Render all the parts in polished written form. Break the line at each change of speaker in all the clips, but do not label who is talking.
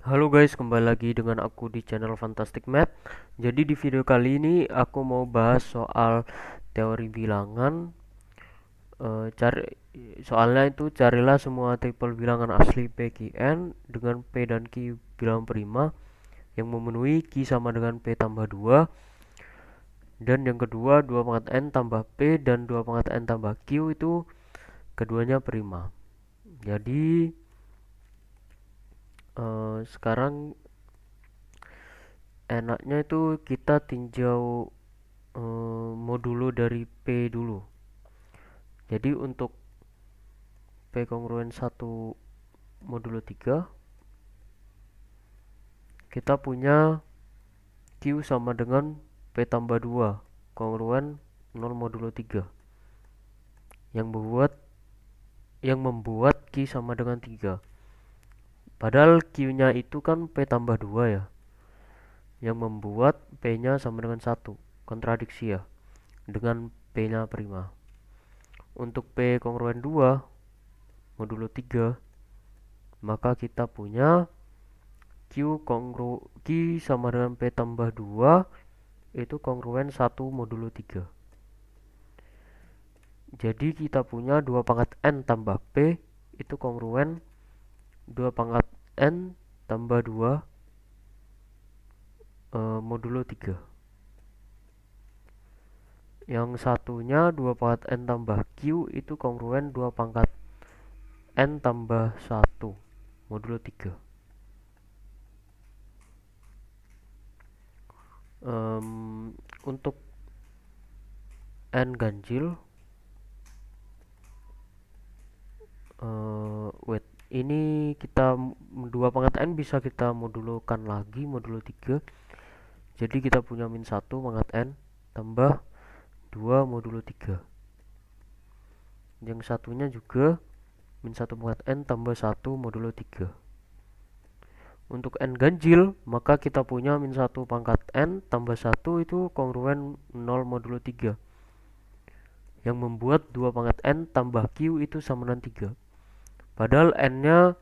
Halo guys, kembali lagi dengan aku di channel Fantastic Math. Jadi di video kali ini aku mau bahas soal teori bilangan. Cari soalnya itu carilah semua triple bilangan asli PQN dengan P dan Q bilangan prima yang memenuhi Q sama dengan P tambah 2, dan yang kedua 2 pangkat N tambah P dan 2 pangkat N tambah Q itu keduanya prima. Jadi sekarang enaknya itu kita tinjau modulo dari P dulu. Jadi untuk P kongruen 1 modulo 3 kita punya Q sama dengan P tambah 2 kongruen 0 modulo 3 yang membuat Q sama dengan 3. Padahal Q-nya itu kan P tambah 2 ya, yang membuat P-nya sama dengan 1. Kontradiksi ya dengan P-nya prima. Untuk P kongruen 2 modulo 3 maka kita punya Q sama dengan P tambah 2 itu kongruen 1 modulo 3. Jadi kita punya 2 pangkat N tambah P itu kongruen 2 pangkat N tambah 2 modulo 3. Yang satunya 2 pangkat N tambah Q itu kongruen 2 pangkat N tambah 1 modulo 3. Untuk N ganjil, wait, ini kita 2 pangkat N bisa kita modulokan lagi modulo 3. Jadi kita punya min 1 pangkat N tambah 2 modulo 3. Yang satunya juga min 1 pangkat N tambah 1 modulo 3. Untuk N ganjil maka kita punya min 1 pangkat N tambah 1 itu kongruen 0 modulo 3, yang membuat 2 pangkat N tambah Q itu sama dengan 3. Padahal N-nya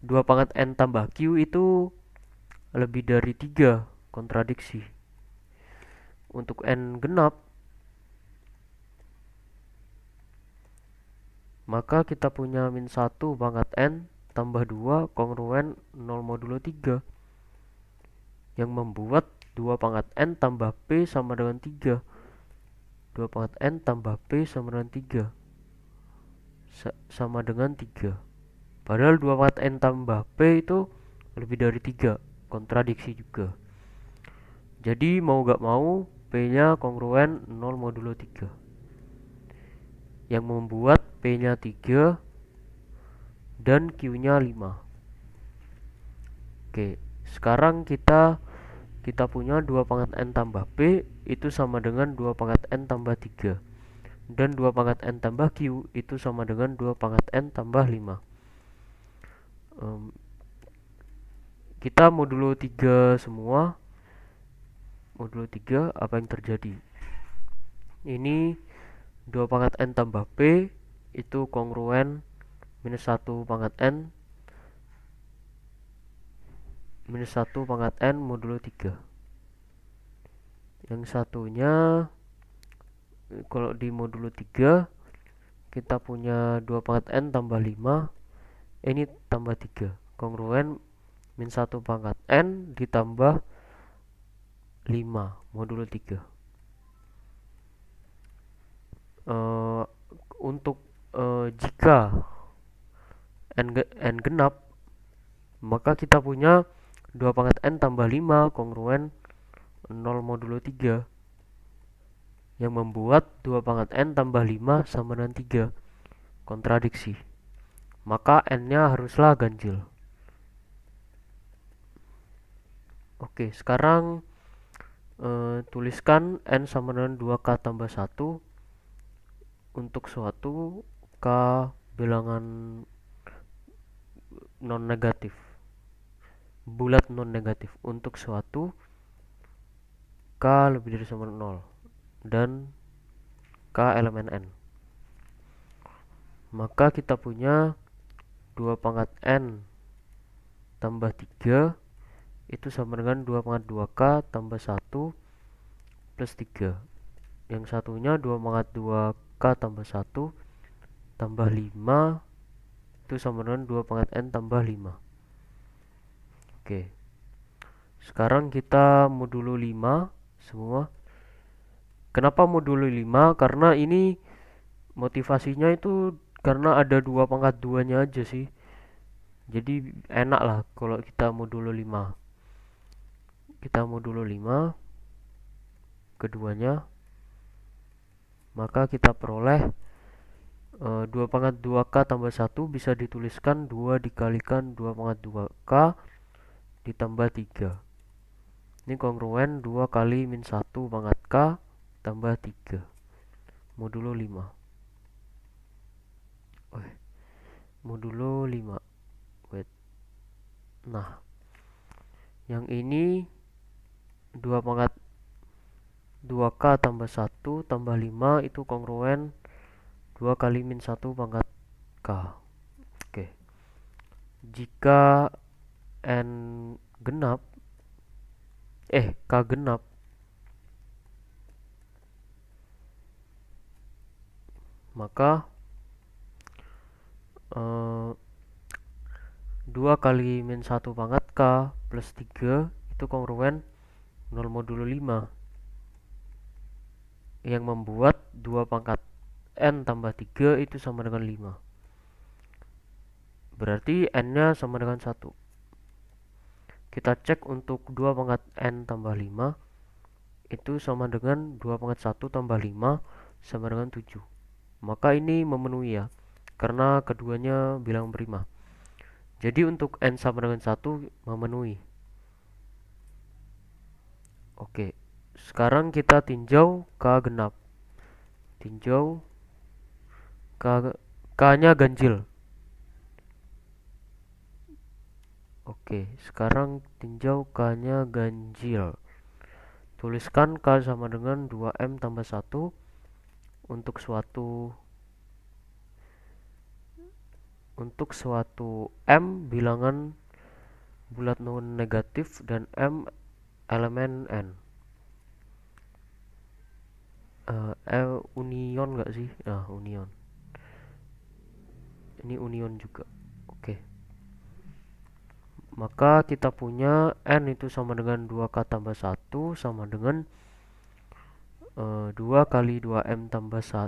2 pangkat N tambah Q itu lebih dari 3, kontradiksi. Untuk N genap maka kita punya min 1 pangkat N tambah 2 kongruen 0 modulo 3, yang membuat 2 pangkat N tambah P sama dengan 3. 2 pangkat N tambah P sama dengan 3 sama dengan 3. Padahal 2 pangkat N tambah P itu lebih dari 3, kontradiksi juga. Jadi mau gak mau P-nya kongruen 0 modulo 3, yang membuat P-nya 3 dan Q-nya 5. Oke, sekarang kita punya 2 pangkat N tambah P itu sama dengan 2 pangkat N tambah 3, dan 2 pangkat N tambah Q itu sama dengan 2 pangkat N tambah 5. Kita modulo 3 semua. Modulo 3 apa yang terjadi? Ini 2 pangkat N tambah P itu kongruen minus 1 pangkat N minus 1 pangkat N modulo 3. Yang satunya kalau di modulo 3 kita punya 2 pangkat N tambah 5, ini tambah 3, kongruen min 1 pangkat N ditambah 5 modulo 3. Untuk jika N genap maka kita punya 2 pangkat N tambah 5 kongruen 0 modulo 3, yang membuat 2 pangkat N tambah 5 sama dengan 3, kontradiksi. Maka N-nya haruslah ganjil. Oke, sekarang tuliskan N sama dengan 2K tambah 1 untuk suatu K bilangan non negatif, bulat non negatif, untuk suatu K lebih dari sama 0 dan K elemen N. Maka kita punya 2 pangkat N tambah 3 itu sama dengan 2 pangkat 2K tambah 1 plus 3. Yang satunya 2 pangkat 2K tambah 1 tambah 5 itu sama dengan 2 pangkat N tambah 5. Oke. Sekarang kita modulo 5 semua. Kenapa modulo 5? Karena ini motivasinya itu karena ada 2 pangkat 2-nya aja sih. Jadi enak lah kalau kita modulo 5. Kita modulo 5 keduanya, maka kita peroleh 2 pangkat 2K tambah 1 bisa dituliskan 2 dikalikan 2 pangkat 2K ditambah 3. Ini kongruen 2 kali min 1 pangkat K tambah 3 modulo 5. Modulo 5. Wait. Nah, yang ini 2 pangkat 2K tambah 1 tambah 5 itu kongruen 2 kali min 1 pangkat K. Oke. Jika N genap K genap, maka 2 kali min 1 pangkat K plus 3 itu kongruen 0 modulo 5, yang membuat 2 pangkat N tambah 3 itu sama dengan 5. Berarti N-nya sama dengan 1. Kita cek untuk 2 pangkat N tambah 5 itu sama dengan 2 pangkat 1 tambah 5 sama dengan 7. Maka ini memenuhi ya, karena keduanya bilang prima. Jadi untuk N sama dengan 1 memenuhi. Oke, sekarang kita tinjau K genap. Tinjau K-nya ganjil. Oke, sekarang tinjau K-nya ganjil. Tuliskan K sama dengan 2M tambah 1 untuk suatu M bilangan bulat non negatif dan M elemen N. Union nggak sih? Nah, union. Ini union juga. Oke. Maka kita punya N itu sama dengan 2K tambah 1 sama dengan 2 kali 2M tambah 1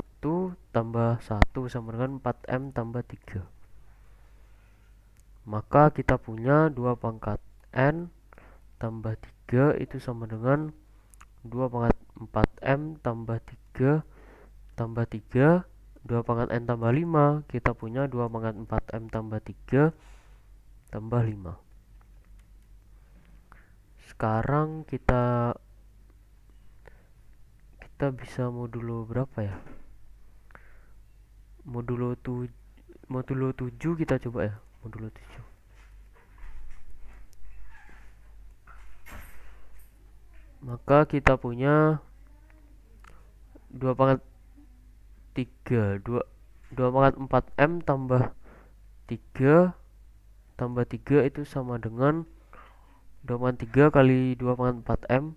tambah 1 sama dengan 4M tambah 3. Maka kita punya 2 pangkat N tambah 3 itu sama dengan 2 pangkat 4M tambah 3 tambah 3. 2 pangkat N tambah 5 kita punya 2 pangkat 4M tambah 3 tambah 5. Sekarang kita bisa modulo berapa ya? Modulo 7 kita coba ya. Modulo 7. Maka kita punya 2 pangkat 3 2 pangkat 4M tambah 3 tambah 3 itu sama dengan 2 pangkat 3 kali 2 pangkat 4M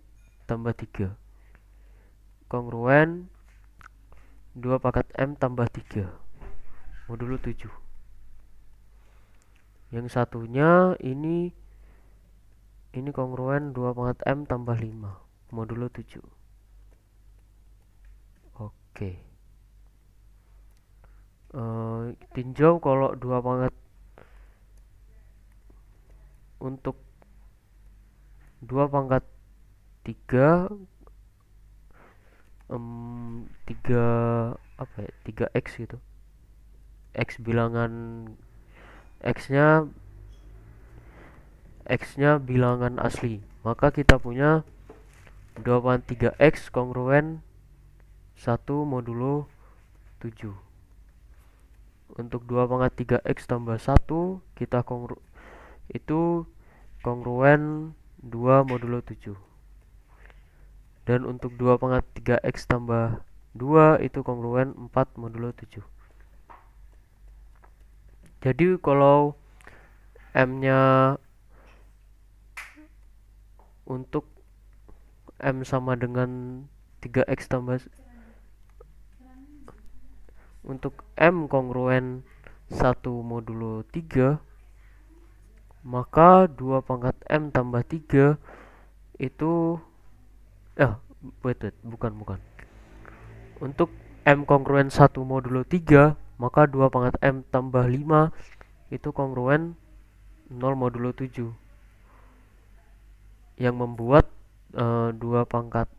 tambah 3 kongruen 2 pangkat M tambah 3 modulo 7. Yang satunya ini kongruen 2 pangkat M tambah 5 modulo 7. Oke. Tinjau kalau 2 pangkat untuk 2 pangkat 3 3x gitu. X bilangan X-nya bilangan asli. Maka kita punya 2 pangkat 3x kongruen 1 modulo 7. Untuk 2 pangkat 3x tambah 1 kita itu kongruen 2 modulo 7. Dan untuk 2 pangkat 3x tambah 2 itu kongruen 4 modulo 7. Jadi kalau M nya untuk M sama dengan 3X tambah untuk M kongruen 1 modulo 3, maka 2 pangkat M tambah 3 itu bukan. Untuk M kongruen 1 modulo 3, maka 2 pangkat M tambah 5 itu kongruen 0 modulo 7, yang membuat 2 pangkat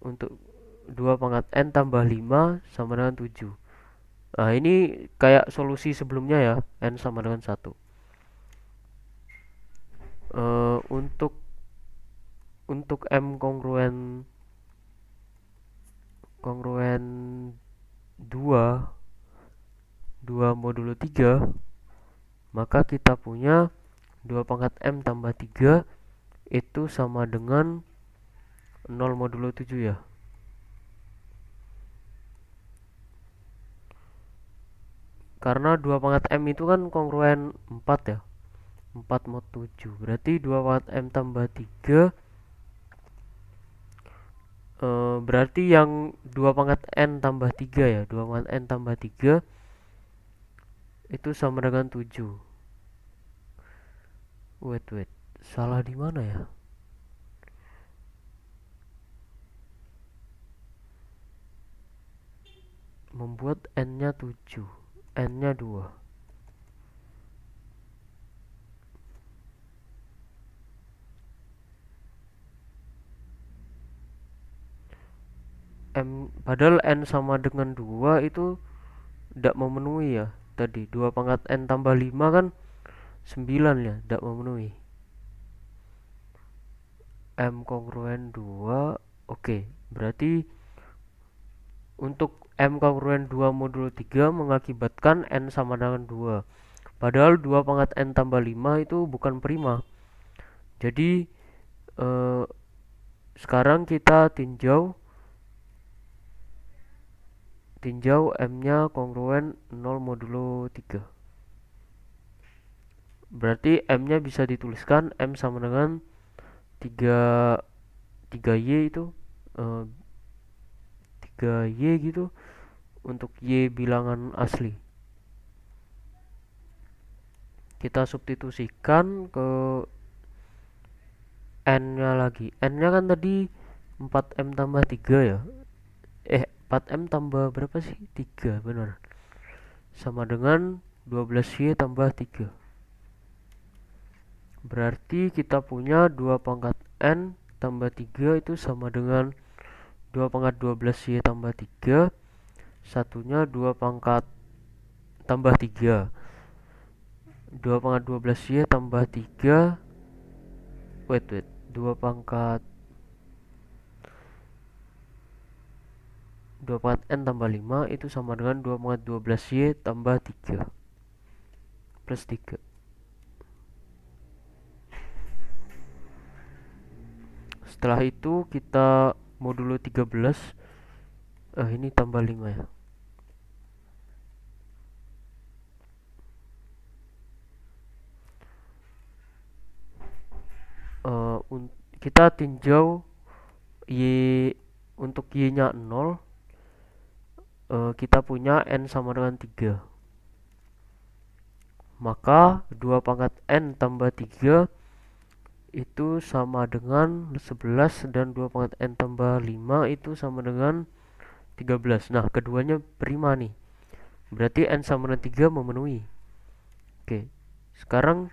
untuk 2 pangkat N tambah 5 sama dengan 7. Nah, ini kayak solusi sebelumnya ya, N sama dengan 1. Untuk M kongruen 2 modulo 3, maka kita punya 2 pangkat M tambah 3 itu sama dengan 0 modulo 7 ya. Karena 2 pangkat M itu kan kongruen 4 ya. 4 mod 7. Berarti 2 pangkat M tambah 3 berarti yang 2 pangkat N tambah 3 ya. 2 pangkat N tambah 3 itu sama dengan 7. Wait. Salah di mana ya? Membuat N-nya 7, N-nya 2. Padahal N sama dengan 2 itu tidak memenuhi ya. Tadi 2 pangkat N tambah 5 kan 9 ya, tidak memenuhi. M kongruen 2. Oke, berarti untuk M kongruen 2 modulo 3 mengakibatkan N sama dengan 2. Padahal 2 pangkat N tambah 5 itu bukan prima. Jadi sekarang kita tinjau M-nya kongruen 0 modulo 3. Berarti M-nya bisa dituliskan M sama dengan 3Y itu 3Y gitu untuk Y bilangan asli. Kita substitusikan ke N-nya lagi. N-nya kan tadi 4M tambah 3 ya. 4M tambah berapa sih? 3, benar. Sama dengan 12Y tambah 3. Berarti kita punya 2 pangkat N tambah 3 itu sama dengan 2 pangkat 12Y tambah 3. Satunya 2 pangkat tambah 3. 2 pangkat 12Y tambah 3. Wait. 2 pangkat N tambah 5 itu sama dengan 2 pangkat 12Y tambah 3 plus 3. Setelah itu kita modulo 13. Ini tambah 5 ya. Kita tinjau Y untuk Y-nya 0. Kita punya N sama dengan 3. Maka 2 pangkat N tambah 3 itu sama dengan 11 dan 2 pangkat N tambah 5 itu sama dengan 13. Nah, keduanya prima nih. Berarti N sama dengan 3 memenuhi. Oke. Sekarang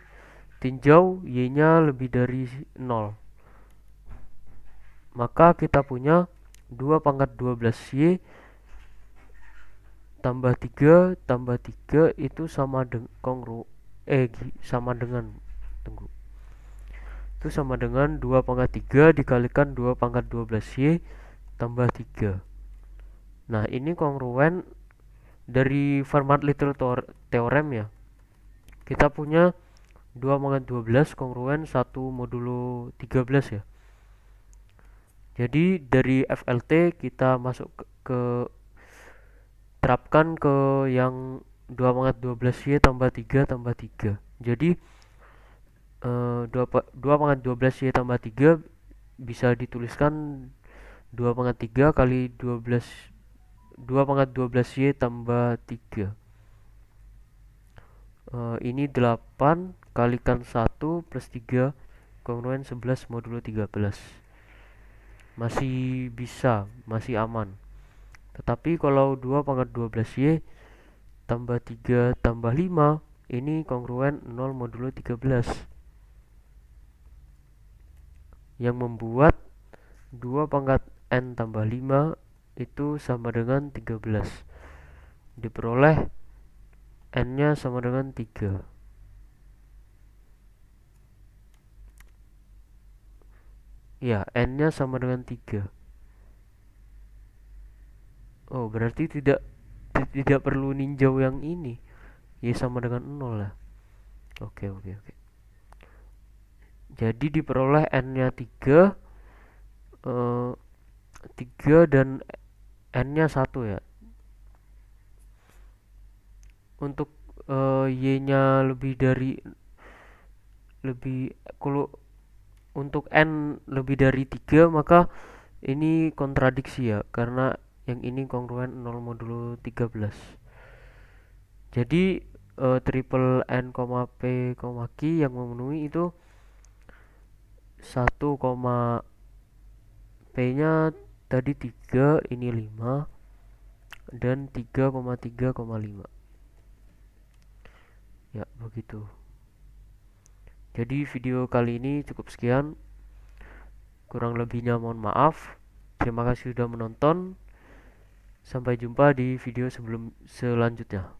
tinjau Y-nya lebih dari 0. Maka kita punya 2 pangkat 12Y tambah 3 itu sama dengan itu sama dengan 2 pangkat 3 dikalikan 2 pangkat 12Y tambah 3. Nah, ini kongruen dari Fermat-Little Theorem ya. Kita punya 2 pangkat 12 kongruen 1 modulo 13 ya. Jadi dari FLT kita masuk ke terapkan ke yang 2 pangkat 12Y tambah 3 tambah 3. Jadi 2 pangkat 12Y tambah 3 bisa dituliskan 2 pangkat 3 kali 12, 2 pangkat 12Y tambah 3. Ini 8 kalikan 1 plus 3 kongruen 11 modulo 13. Masih bisa, masih aman. Tetapi kalau 2 pangkat 12Y tambah 3 tambah 5, ini kongruen 0 modulo 13. Yang membuat 2 pangkat N tambah 5 itu sama dengan 13. Diperoleh N-nya sama dengan 3. Ya, N-nya sama dengan 3. Oh, berarti tidak perlu ninjau yang ini. Ya sama dengan 0 lah. Oke, oke, oke. Jadi diperoleh N-nya 3, 3 dan N-nya 1 ya. Untuk Y-nya kalau untuk N lebih dari 3 maka ini kontradiksi ya, karena yang ini kongruen 0 modulo 13. Jadi triple N, P, Q yang memenuhi itu 1, P-nya tadi 3, ini 5 dan 3,3,5. Ya, begitu. Jadi video kali ini cukup sekian. Kurang lebihnya mohon maaf. Terima kasih sudah menonton. Sampai jumpa di video selanjutnya.